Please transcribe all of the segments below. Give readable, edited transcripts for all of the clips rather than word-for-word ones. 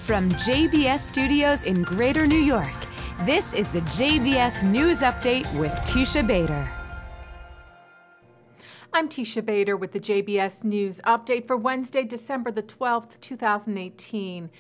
From JBS Studios in Greater New York, this is the JBS News Update with Teisha Bader. I'm Teisha Bader with the JBS News Update for Wednesday, December the 12th, 2018.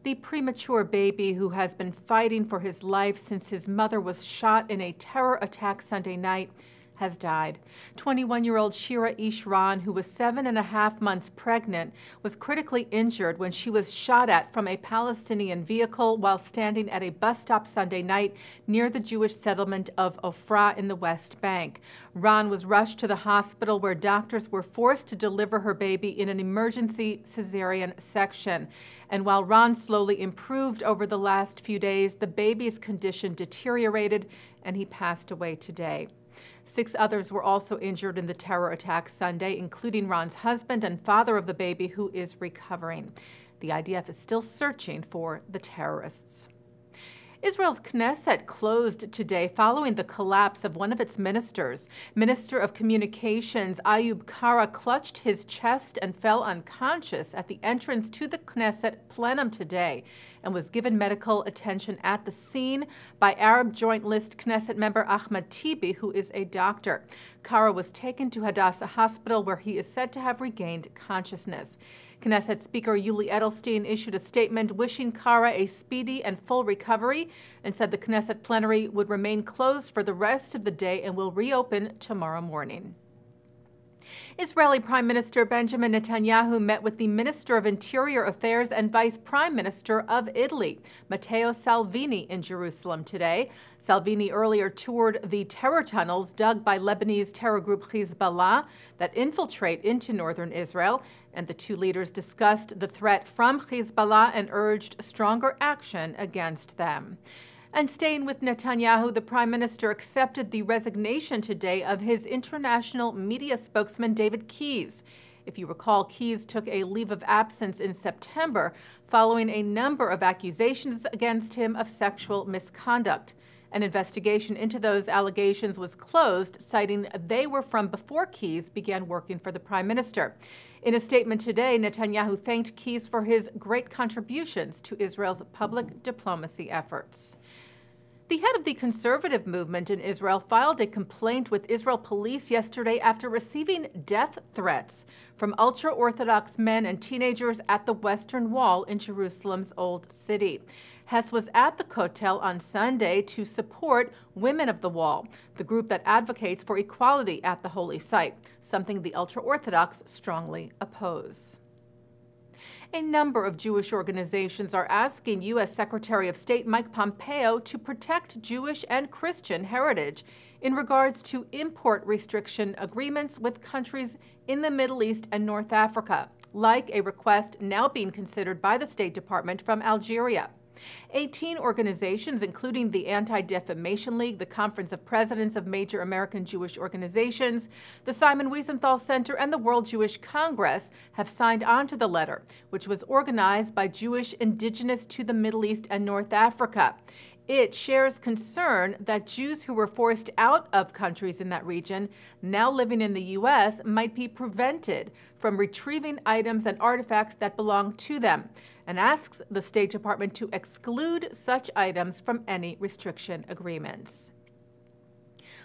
The premature baby who has been fighting for his life since his mother was shot in a terror attack Sunday night has died. 21-year-old Shira Ishran, who was 7.5 months pregnant, was critically injured when she was shot at from a Palestinian vehicle while standing at a bus stop Sunday night near the Jewish settlement of Ofra in the West Bank. Ran was rushed to the hospital where doctors were forced to deliver her baby in an emergency cesarean section. And while Ran slowly improved over the last few days, the baby's condition deteriorated and he passed away today. 6 others were also injured in the terror attack Sunday, including Ron's husband and father of the baby, who is recovering. The IDF is still searching for the terrorists. Israel's Knesset closed today following the collapse of one of its ministers. Minister of Communications Ayub Kara clutched his chest and fell unconscious at the entrance to the Knesset plenum today and was given medical attention at the scene by Arab Joint List Knesset member Ahmed Tibi, who is a doctor. Kara was taken to Hadassah Hospital, where he is said to have regained consciousness. Knesset Speaker Yuli Edelstein issued a statement wishing Kara a speedy and full recovery and said the Knesset plenary would remain closed for the rest of the day and will reopen tomorrow morning. Israeli Prime Minister Benjamin Netanyahu met with the Minister of Interior Affairs and Vice Prime Minister of Italy, Matteo Salvini, in Jerusalem today. Salvini earlier toured the terror tunnels dug by Lebanese terror group Hezbollah that infiltrate into northern Israel, and the two leaders discussed the threat from Hezbollah and urged stronger action against them. And staying with Netanyahu, the prime minister accepted the resignation today of his international media spokesman, David Keyes. If you recall, Keyes took a leave of absence in September following a number of accusations against him of sexual misconduct. An investigation into those allegations was closed, citing they were from before Keyes began working for the prime minister. In a statement today, Netanyahu thanked Keyes for his great contributions to Israel's public diplomacy efforts. The head of the conservative movement in Israel filed a complaint with Israel police yesterday after receiving death threats from ultra-Orthodox men and teenagers at the Western Wall in Jerusalem's Old City. Hess was at the Kotel on Sunday to support Women of the Wall, the group that advocates for equality at the holy site, something the ultra-Orthodox strongly oppose. A number of Jewish organizations are asking U.S. Secretary of State Mike Pompeo to protect Jewish and Christian heritage in regards to import restriction agreements with countries in the Middle East and North Africa, like a request now being considered by the State Department from Algeria. 18 organizations, including the Anti-Defamation League, the Conference of Presidents of Major American Jewish Organizations, the Simon Wiesenthal Center, and the World Jewish Congress, have signed on to the letter, which was organized by Jewish indigenous to the Middle East and North Africa. It shares concern that Jews who were forced out of countries in that region, now living in the U.S., might be prevented from retrieving items and artifacts that belong to them, and asks the State Department to exclude such items from any restriction agreements.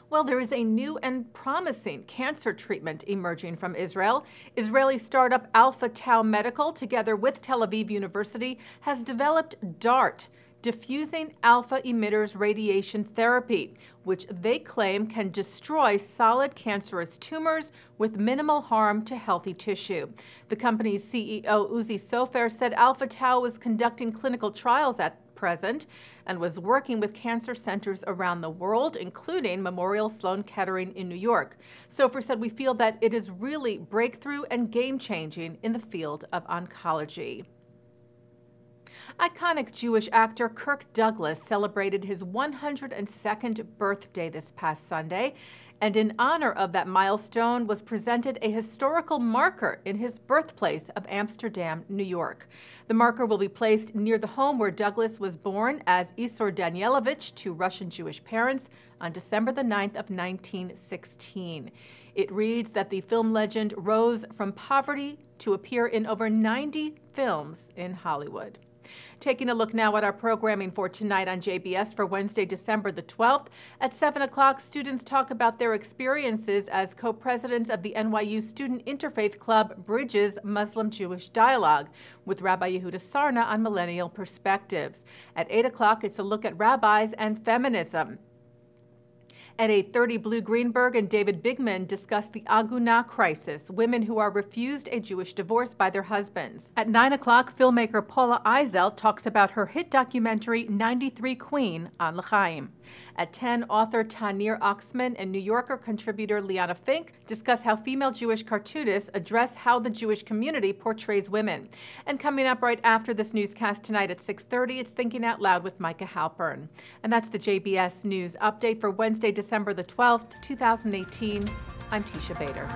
Well, there is a new and promising cancer treatment emerging from Israel. Israeli startup Alpha Tau Medical, together with Tel Aviv University, has developed DART, diffusing alpha emitters radiation therapy, which they claim can destroy solid cancerous tumors with minimal harm to healthy tissue. The company's CEO, Uzi Sofer, said Alpha Tau was conducting clinical trials at present and was working with cancer centers around the world, including Memorial Sloan Kettering in New York. Sofer said, "We feel that it is really breakthrough and game-changing in the field of oncology." Iconic Jewish actor Kirk Douglas celebrated his 102nd birthday this past Sunday, and in honor of that milestone was presented a historical marker in his birthplace of Amsterdam, New York. The marker will be placed near the home where Douglas was born as Isor Danielovich to Russian Jewish parents on December the 9th of 1916. It reads that the film legend rose from poverty to appear in over 90 films in Hollywood. Taking a look now at our programming for tonight on JBS for Wednesday, December the 12th. At 7 o'clock, students talk about their experiences as co-presidents of the NYU Student Interfaith Club Bridges Muslim-Jewish Dialogue with Rabbi Yehuda Sarna on millennial perspectives. At 8 o'clock, it's a look at rabbis and feminism. At 8:30, Blue Greenberg and David Bigman discuss the Agunah crisis, women who are refused a Jewish divorce by their husbands. At 9 o'clock, filmmaker Paula Eisel talks about her hit documentary 93 Queen on L'chaim. At 10, author Tanir Oxman and New Yorker contributor Liana Fink discuss how female Jewish cartoonists address how the Jewish community portrays women. And coming up right after this newscast tonight at 6:30, it's Thinking Out Loud with Micah Halpern. And that's the JBS News Update for Wednesday, December the 12th, 2018. I'm Teisha Bader.